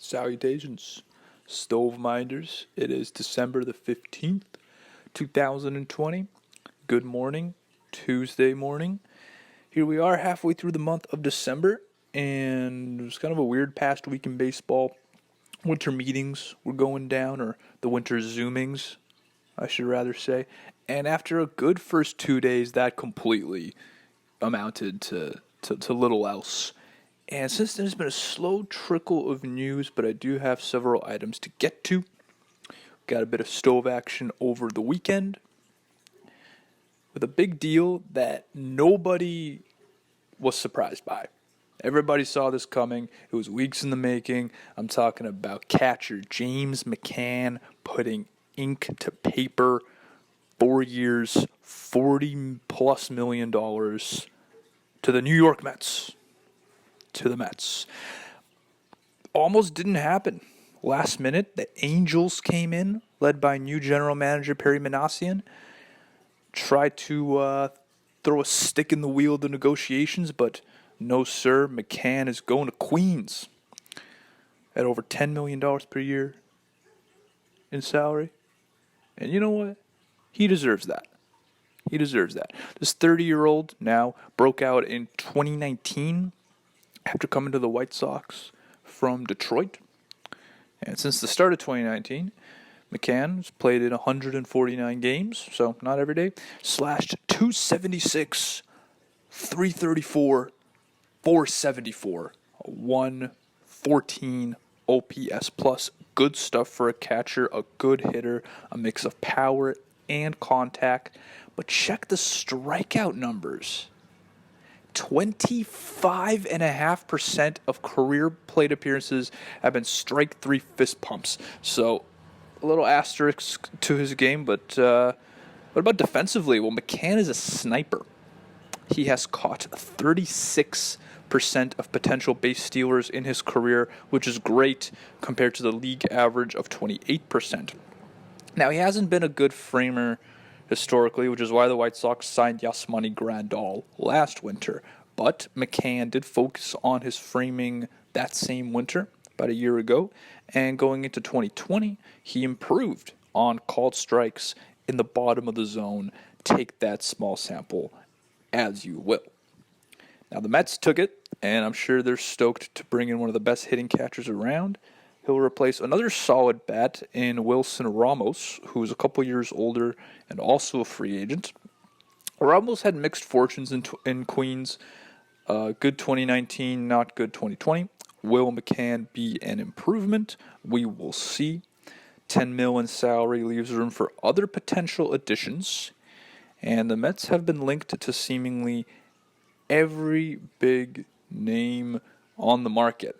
Salutations, Stoveminders. It is December the 15th, 2020. Good morning, Tuesday morning. Here we are halfway through the month of December, and it was kind of a weird past week in baseball. Winter meetings were going down, or the winter Zoomings, I should rather say. And after a good first 2 days, that completely amounted to little else. And since then, there's been a slow trickle of news, but I do have several items to get to. Got a bit of stove action over the weekend with a big deal that nobody was surprised by. Everybody saw this coming. It was weeks in the making. I'm talking about catcher James McCann putting ink to paper. 4 years, $40+ million to the New York Mets. To the Mets. Almost didn't happen. Last minute, the Angels came in, led by new general manager Perry Minasian. Tried to throw a stick in the wheel of the negotiations, but no, sir. McCann is going to Queens at over $10 million per year in salary. And you know what? He deserves that. He deserves that. This 30-year-old now broke out in 2019 after coming to the White Sox from Detroit. And since the start of 2019, McCann has played in 149 games, so not every day, slashed .276, .334, .474, a 114 OPS plus. Good stuff for a catcher, a good hitter, a mix of power and contact. But check the strikeout numbers. 25.5% of career plate appearances have been strike three fist pumps. So a little asterisk to his game, but what about defensively? Well, McCann is a sniper. He has caught 36% of potential base stealers in his career, which is great compared to the league average of 28%. Now, he hasn't been a good framer historically, which is why the White Sox signed Yasmani Grandal last winter. But McCann did focus on his framing that same winter, about a year ago, and going into 2020, he improved on called strikes in the bottom of the zone. Take that small sample as you will. Now, the Mets took it, and I'm sure they're stoked to bring in one of the best hitting catchers around. He'll replace another solid bat in Wilson Ramos, who is a couple years older and also a free agent. Ramos had mixed fortunes in Queens. Good 2019, not good 2020. Will McCann be an improvement? We will see. $10 million in salary leaves room for other potential additions. And the Mets have been linked to seemingly every big name on the market.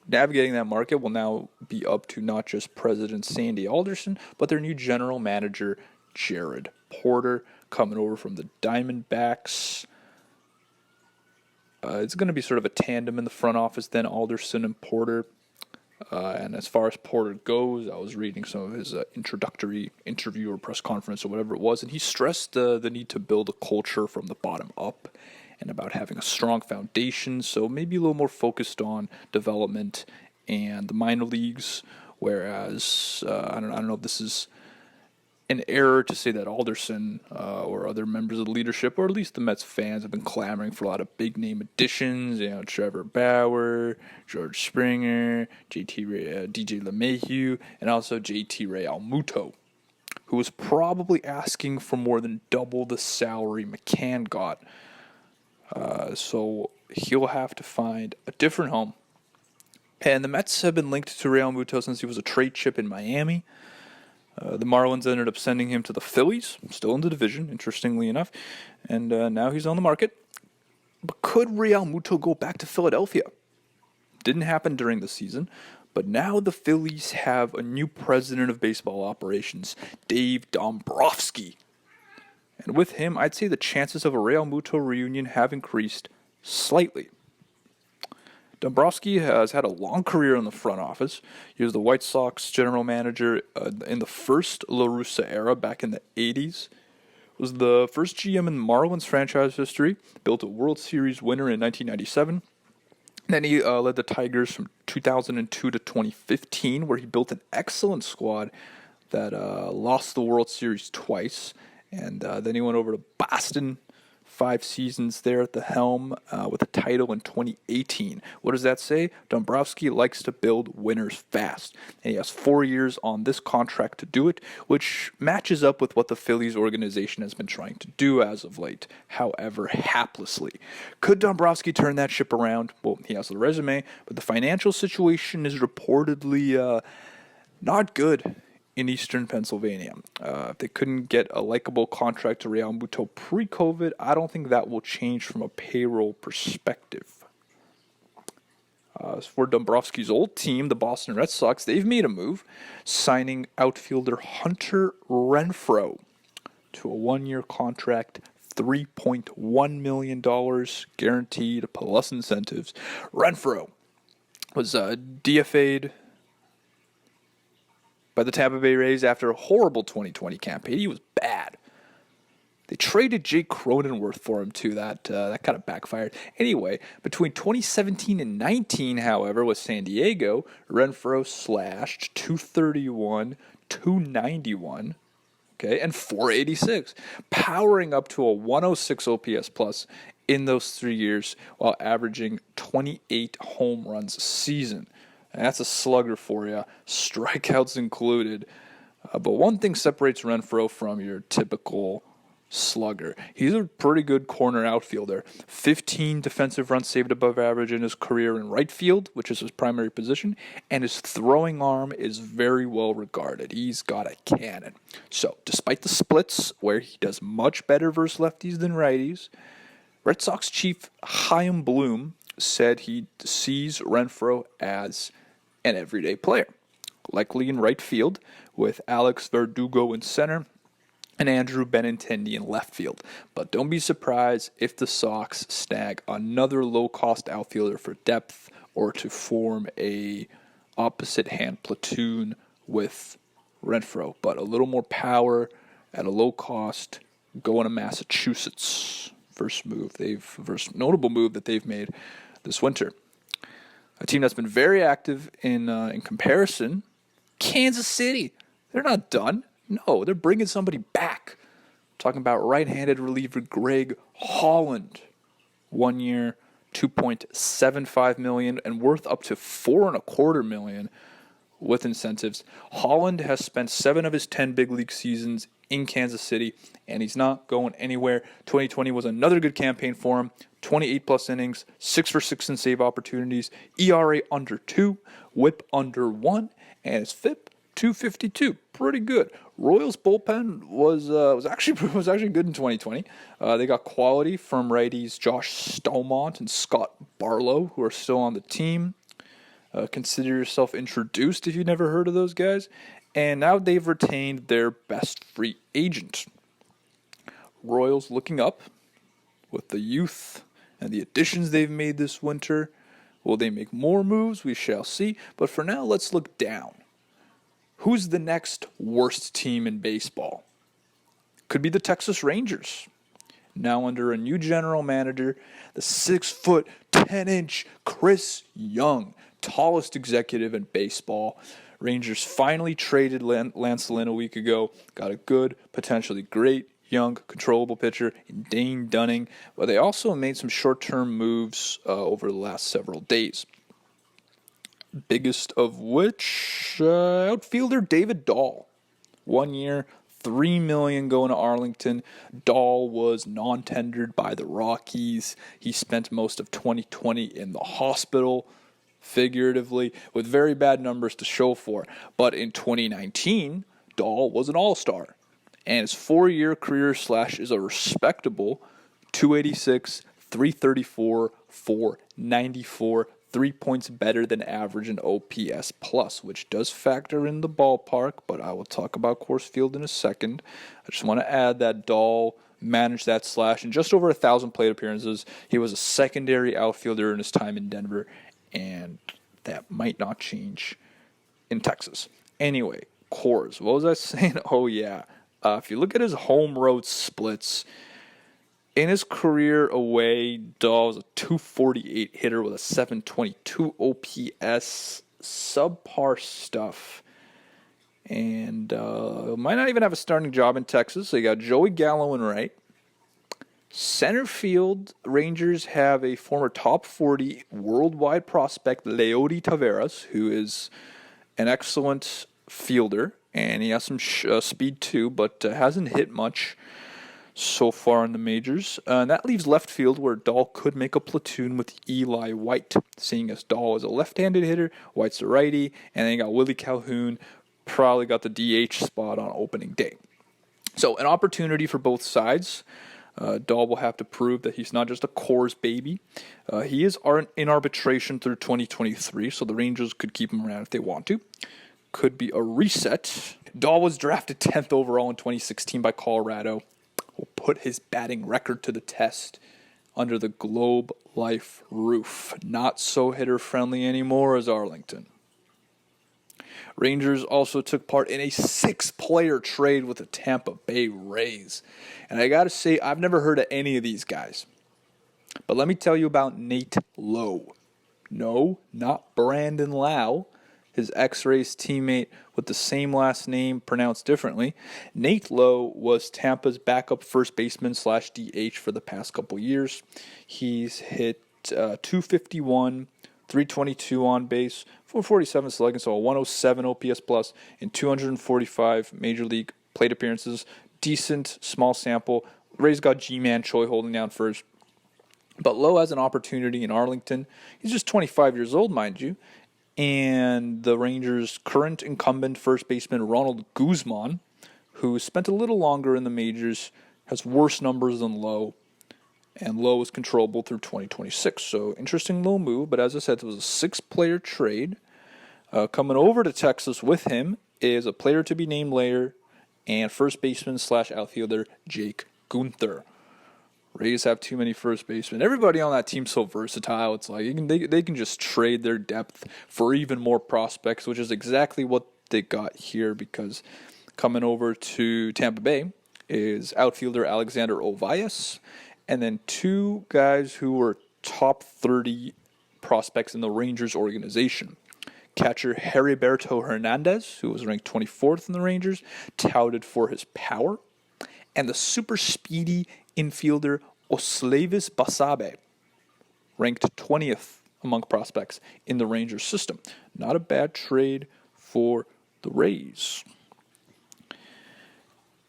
Navigating that market will now be up to not just President Sandy Alderson, but their new general manager, Jared Porter, coming over from the Diamondbacks. It's going to be sort of a tandem in the front office, then Alderson and Porter. And as far as Porter goes, I was reading some of his introductory interview or press conference or whatever it was, and he stressed the need to build a culture from the bottom up and about having a strong foundation, so maybe a little more focused on development and the minor leagues, whereas I don't know if this is an error to say that Alderson or other members of the leadership, or at least the Mets fans, have been clamoring for a lot of big-name additions, Trevor Bauer, George Springer, DJ LeMahieu, and also JT Realmuto, who was probably asking for more than double the salary McCann got. So he'll have to find a different home. And the Mets have been linked to Realmuto since he was a trade chip in Miami. The Marlins ended up sending him to the Phillies, still in the division, interestingly enough. And now he's on the market. But could Realmuto go back to Philadelphia? Didn't happen during the season. But now the Phillies have a new president of baseball operations, Dave Dombrowski. And with him, I'd say the chances of a Realmuto reunion have increased slightly. Dombrowski has had a long career in the front office. He was the White Sox general manager in the first La Russa era back in the 80s. Was the first GM in Marlins franchise history. Built a World Series winner in 1997. Then he led the Tigers from 2002 to 2015, where he built an excellent squad that lost the World Series twice. And then he went over to Boston, 5 seasons there at the helm with a title in 2018. What does that say? Dombrowski likes to build winners fast. And he has 4 years on this contract to do it, which matches up with what the Phillies organization has been trying to do as of late, however haplessly. Could Dombrowski turn that ship around? Well, he has the resume, but the financial situation is reportedly not good in eastern Pennsylvania. If they couldn't get a likable contract to Real Muto pre-COVID, I don't think that will change from a payroll perspective. As for Dombrowski's old team, the Boston Red Sox, they've made a move, signing outfielder Hunter Renfroe to a 1-year contract, $3.1 million guaranteed plus incentives. Renfroe was DFA'd by the Tampa Bay Rays after a horrible 2020 campaign. He was bad. They traded Jake Cronenworth for him, too. That kind of backfired. Anyway, between 2017 and 19, however, with San Diego, Renfroe slashed .231, .291, okay, and .486, powering up to a 106 OPS plus in those 3 years while averaging 28 home runs a season. And that's a slugger for you, strikeouts included. But one thing separates Renfroe from your typical slugger. He's a pretty good corner outfielder. 15 defensive runs saved above average in his career in right field, which is his primary position, and his throwing arm is very well regarded. He's got a cannon. So, despite the splits, where he does much better versus lefties than righties, Red Sox chief Chaim Bloom said he sees Renfroe as an everyday player, likely in right field, with Alex Verdugo in center and Andrew Benintendi in left field. But don't be surprised if the Sox snag another low-cost outfielder for depth or to form a opposite-hand platoon with Renfroe. But a little more power at a low cost, going to Massachusetts. First notable move that they've made this winter. A team that's been very active in comparison, Kansas City. They're not done. No, they're bringing somebody back. Talking about right-handed reliever Greg Holland. 1 year, $2.75 million, and worth up to $4.25 million with incentives. Holland has spent 7 of his 10 big league seasons in Kansas City, and he's not going anywhere. 2020 was another good campaign for him. 28-plus innings, 6 for 6 in save opportunities, ERA under 2, WHIP under 1, and his FIP .252. Pretty good. Royals bullpen was actually good in 2020. They got quality from righties Josh Stomont and Scott Barlow, who are still on the team. Consider yourself introduced if you've never heard of those guys. And now they've retained their best free agent. Royals looking up with the youth and the additions they've made this winter. Will they make more moves? We shall see. But for now, let's look down. Who's the next worst team in baseball? Could be the Texas Rangers. Now under a new general manager, the 6', 10-inch Chris Young, tallest executive in baseball. Rangers finally traded Lance Lynn a week ago. Got a good, potentially great, young, controllable pitcher in Dane Dunning. But they also made some short-term moves over the last several days. Biggest of which, outfielder David Dahl. 1 year, $3 million going to Arlington. Dahl was non-tendered by the Rockies. He spent most of 2020 in the hospital, figuratively, with very bad numbers to show for. But in 2019, Dahl was an all-star. And his 4-year career slash is a respectable 286, 334, 494, 3 points better than average in OPS plus, which does factor in the ballpark, but I will talk about Coors Field in a second. I just want to add that Dahl managed that slash in just over 1,000 plate appearances. He was a secondary outfielder in his time in Denver, and that might not change in Texas. Anyway, Coors, what was I saying? Oh, yeah. If you look at his home road splits, In his career away, Dahl was a 248 hitter with a 722 OPS. Subpar stuff. And might not even have a starting job in Texas. So you got Joey Gallo in right. Center field, Rangers have a former top 40 worldwide prospect, Leody Taveras, who is an excellent fielder. And he has some speed too, but hasn't hit much so far in the majors. And that leaves left field where Dahl could make a platoon with Eli White, seeing as Dahl is a left-handed hitter, White's a righty, and then you got Willie Calhoun, probably got the DH spot on opening day. So an opportunity for both sides. Dahl will have to prove that he's not just a Coors baby. He is in arbitration through 2023, so the Rangers could keep him around if they want to. Could be a reset. Dahl was drafted 10th overall in 2016 by Colorado. Will put his batting record to the test under the Globe Life roof. Not so hitter-friendly anymore as Arlington. Rangers also took part in a 6-player trade with the Tampa Bay Rays. And I got to say, I've never heard of any of these guys. But let me tell you about Nate Lowe. No, not Brandon Lau, his ex-Rays teammate with the same last name pronounced differently. Nate Lowe was Tampa's backup first baseman / DH for the past couple years. He's hit 251, 322 on base, 447 slugging, so a 107 OPS plus in 245 major league plate appearances. Decent, small sample. Rays got G-Man Choi holding down first. But Lowe has an opportunity in Arlington. He's just 25 years old, mind you. And the Rangers' current incumbent first baseman, Ronald Guzman, who spent a little longer in the majors, has worse numbers than Lowe. And Lowe is controllable through 2026. So, interesting Lowe move. But as I said, it was a 6-player trade. Coming over to Texas with him is a player to be named later and first baseman / outfielder Jake Gunther. Rays have too many first basemen. Everybody on that team's so versatile. It's like they can just trade their depth for even more prospects, which is exactly what they got here, because coming over to Tampa Bay is outfielder Alexander Ovias, and then 2 guys who were top 30 prospects in the Rangers organization. Catcher Heriberto Hernandez, who was ranked 24th in the Rangers, touted for his power, and the super speedy infielder Oslevis Basabe, ranked 20th among prospects in the Rangers system. Not a bad trade for the Rays.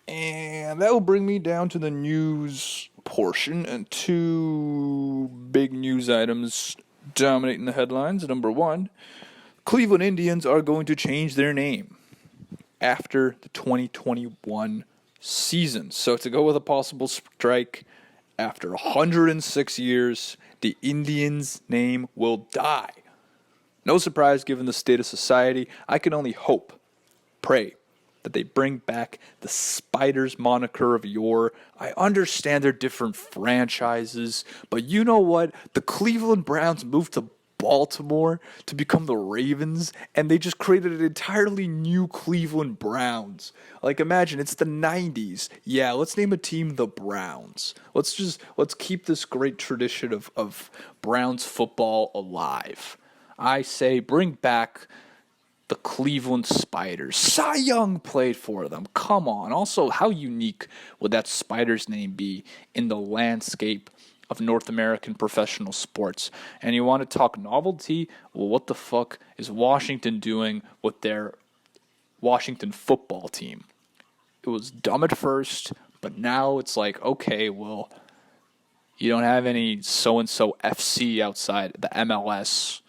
And that will bring me down to the news portion, and 2 big news items dominating the headlines. Number 1, Cleveland Indians are going to change their name after the 2021 season. So to go with a possible strike, after 106 years, the Indians' name will die. No surprise given the state of society. I can only hope, pray, that they bring back the Spiders moniker of yore. I understand they're different franchises, but you know what? The Cleveland Browns moved to Baltimore to become the Ravens, and they just created an entirely new Cleveland Browns. Like, imagine, it's the 90s. Yeah, let's name a team the Browns. Let's keep this great tradition of Browns football alive. I say bring back the Cleveland Spiders. Cy Young played for them. Come on. Also, how unique would that Spiders name be in the landscape of North American professional sports? And you want to talk novelty? Well, what the fuck is Washington doing with their Washington football team? It was dumb at first, but now it's like, okay, well, you don't have any so-and-so FC outside the MLS.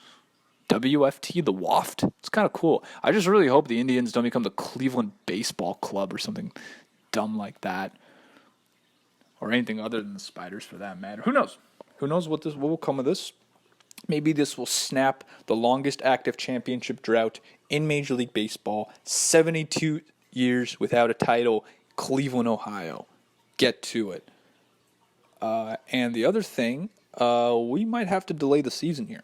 WFT, the Waft? It's kind of cool. I just really hope the Indians don't become the Cleveland Baseball Club or something dumb like that. Or anything other than the Spiders for that matter. Who knows? Who knows what will come of this? Maybe this will snap the longest active championship drought in Major League Baseball. 72 years without a title. Cleveland, Ohio. Get to it. And the other thing, we might have to delay the season here,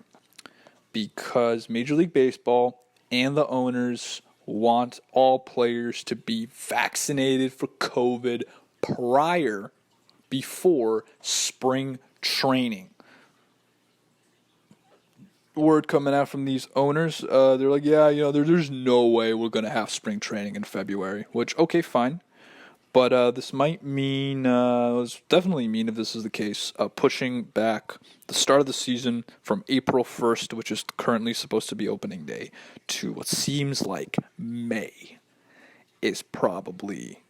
because Major League Baseball and the owners want all players to be vaccinated for COVID prior before spring training. Word coming out from these owners, they're like, there's no way we're going to have spring training in February, which, okay, fine. But this might mean, definitely mean if this is the case, pushing back the start of the season from April 1st, which is currently supposed to be opening day, to what seems like May is probably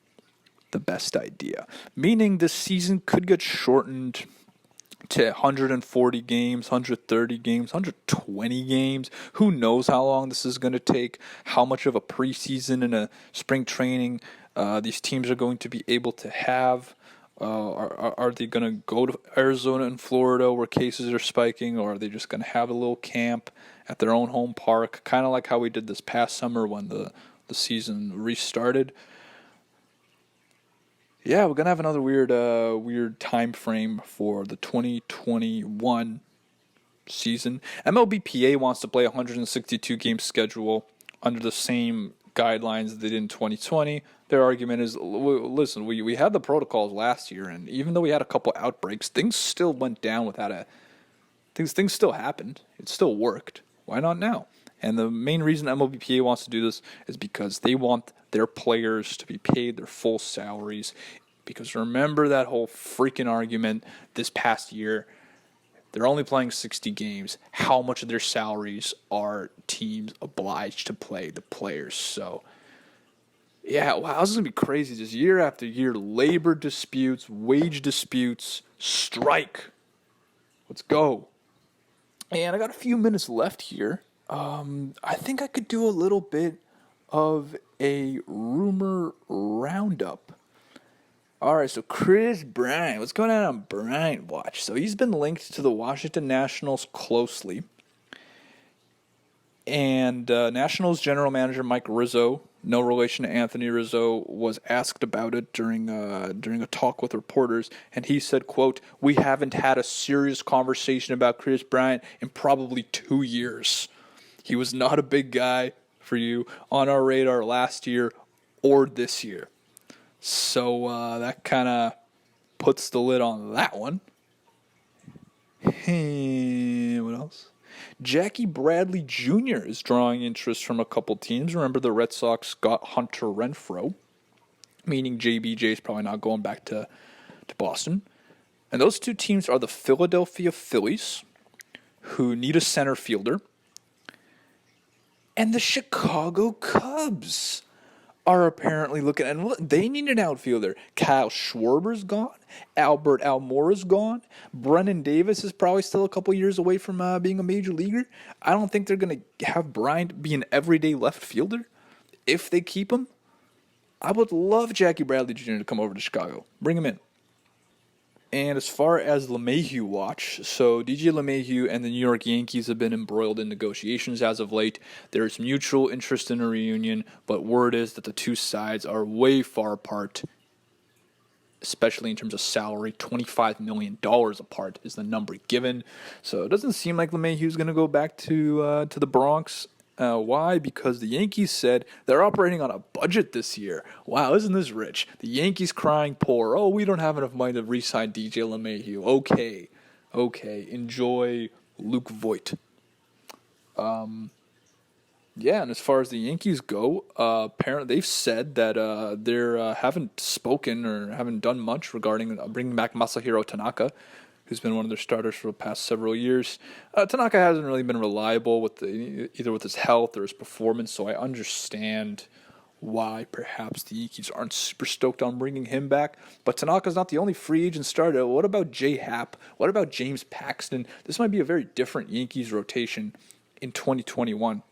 the best idea. Meaning this season could get shortened to 140 games, 130 games, 120 games. Who knows how long this is going to take, how much of a preseason and a spring training these teams are going to be able to have. Are they going to go to Arizona and Florida where cases are spiking, or are they just going to have a little camp at their own home park, kind of like how we did this past summer when the season restarted? Yeah, we're going to have another weird time frame for the 2021 season. MLBPA wants to play a 162-game schedule under the same guidelines they did in 2020. Their argument is, listen, we had the protocols last year, and even though we had a couple outbreaks, things still went down without things still happened. It still worked. Why not now? And the main reason MLBPA wants to do this is because they want their players to be paid their full salaries. Because remember that whole freaking argument this past year, they're only playing 60 games. How much of their salaries are teams obliged to pay the players? So, yeah, wow, this is going to be crazy. Just year after year, labor disputes, wage disputes, strike. Let's go. And I got a few minutes left here. I think I could do a little bit of a rumor roundup. All right, so Chris Bryant. What's going on Bryant Watch? So he's been linked to the Washington Nationals closely. And Nationals general manager Mike Rizzo, no relation to Anthony Rizzo, was asked about it during a talk with reporters, and he said, quote, "We haven't had a serious conversation about Chris Bryant in probably 2 years. He was not a big guy for you on our radar last year or this year." So that kind of puts the lid on that one. What else? Jackie Bradley Jr. is drawing interest from a couple teams. Remember, the Red Sox got Hunter Renfroe, meaning JBJ is probably not going back to Boston. And those two teams are the Philadelphia Phillies, who need a center fielder, and the Chicago Cubs are apparently looking, and they need an outfielder. Kyle Schwarber's gone. Albert Almora's gone. Brennan Davis is probably still a couple years away from being a major leaguer. I don't think they're going to have Bryant be an everyday left fielder if they keep him. I would love Jackie Bradley Jr. to come over to Chicago. Bring him in. And as far as LeMahieu watch, so DJ LeMahieu and the New York Yankees have been embroiled in negotiations as of late. There is mutual interest in a reunion, but word is that the two sides are way far apart, especially in terms of salary. $25 million apart is the number given. So it doesn't seem like LeMahieu is going to go back to the Bronx. Why? Because the Yankees said they're operating on a budget this year. Wow, isn't this rich? The Yankees crying poor. Oh, we don't have enough money to re-sign DJ LeMahieu. Okay. Enjoy Luke Voigt. Yeah, and as far as the Yankees go, apparently they've said that they haven't spoken or haven't done much regarding bringing back Masahiro Tanaka, who's been one of their starters for the past several years. Tanaka hasn't really been reliable with either with his health or his performance, so I understand why perhaps the Yankees aren't super stoked on bringing him back. But Tanaka's not the only free agent starter. What about Jay Happ? What about James Paxton? This might be a very different Yankees rotation in 2021.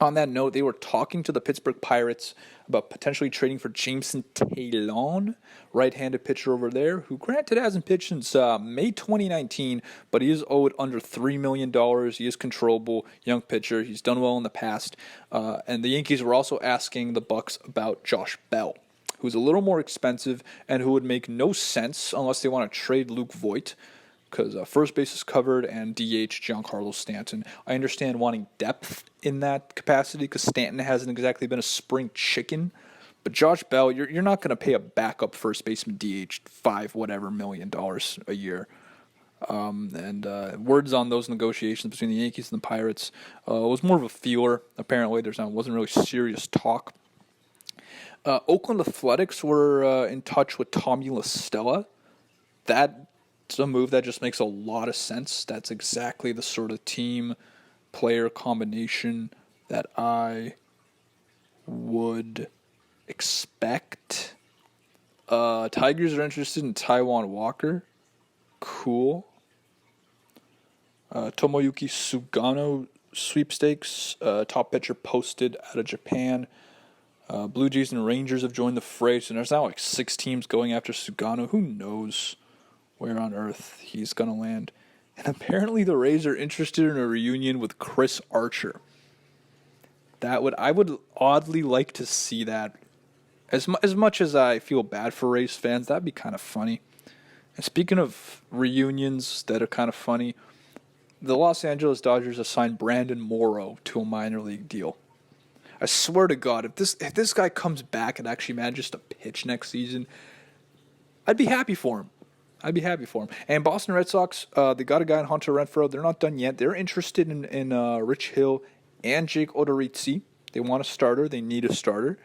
On that note, they were talking to the Pittsburgh Pirates about potentially trading for Jameson Taillon, right-handed pitcher over there, who granted hasn't pitched since May 2019, but he is owed under $3 million. He is controllable, young pitcher. He's done well in the past. And the Yankees were also asking the Bucks about Josh Bell, who's a little more expensive and who would make no sense unless they want to trade Luke Voigt, because first base is covered and DH Giancarlo Stanton. I understand wanting depth in that capacity because Stanton hasn't exactly been a spring chicken, But Josh Bell, you're not going to pay a backup first baseman DH $5 million a year. And words on those negotiations between the Yankees and the Pirates was more of a feeler. Apparently, wasn't really serious talk. Oakland Athletics were in touch with Tommy La Stella. That's a move that just makes a lot of sense. That's exactly the sort of team-player combination that I would expect. Tigers are interested in Taijuan Walker. Cool. Tomoyuki Sugano sweepstakes. Top pitcher posted out of Japan. Blue Jays and Rangers have joined the fray, so there's now like 6 teams going after Sugano. Who knows where on earth he's going to land. And apparently the Rays are interested in a reunion with Chris Archer. I would oddly like to see that. As much as I feel bad for Rays fans, that'd be kind of funny. And speaking of reunions that are kind of funny, the Los Angeles Dodgers have signed Brandon Morrow to a minor league deal. I swear to God, if this guy comes back and actually manages to pitch next season, I'd be happy for him. And Boston Red Sox, they got a guy in Hunter Renfroe. They're not done yet. They're interested in Rich Hill and Jake Odorizzi. They want a starter. They need a starter.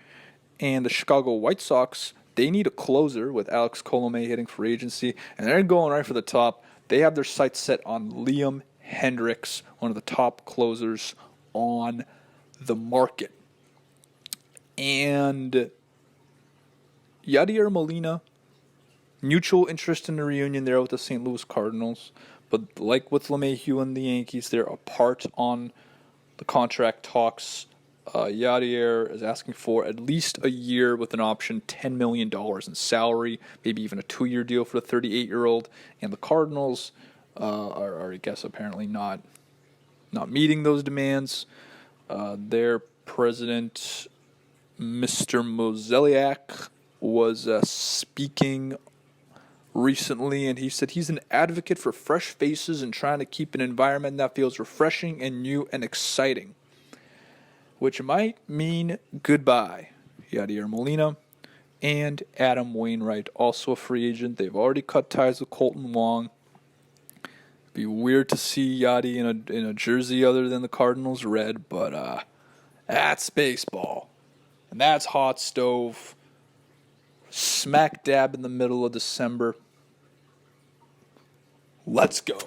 And the Chicago White Sox, they need a closer with Alex Colomé hitting free agency. And they're going right for the top. They have their sights set on Liam Hendricks, one of the top closers on the market. And Yadier Molina, mutual interest in the reunion there with the St. Louis Cardinals. But like with LeMahieu and the Yankees, they're apart on the contract talks. Yadier is asking for at least a year with an option, $10 million in salary, maybe even a 2-year deal for the 38-year-old. And the Cardinals are, I guess, apparently not meeting those demands. Their president, Mr. Mozeliak, was speaking recently, and he said he's an advocate for fresh faces and trying to keep an environment that feels refreshing and new and exciting, which might mean goodbye. Yadier Molina and Adam Wainwright, also a free agent. They've already cut ties with Colton Wong. It'd be weird to see Yadi in a jersey other than the Cardinals red, but that's baseball. And that's hot stove. Smack dab in the middle of December. Let's go.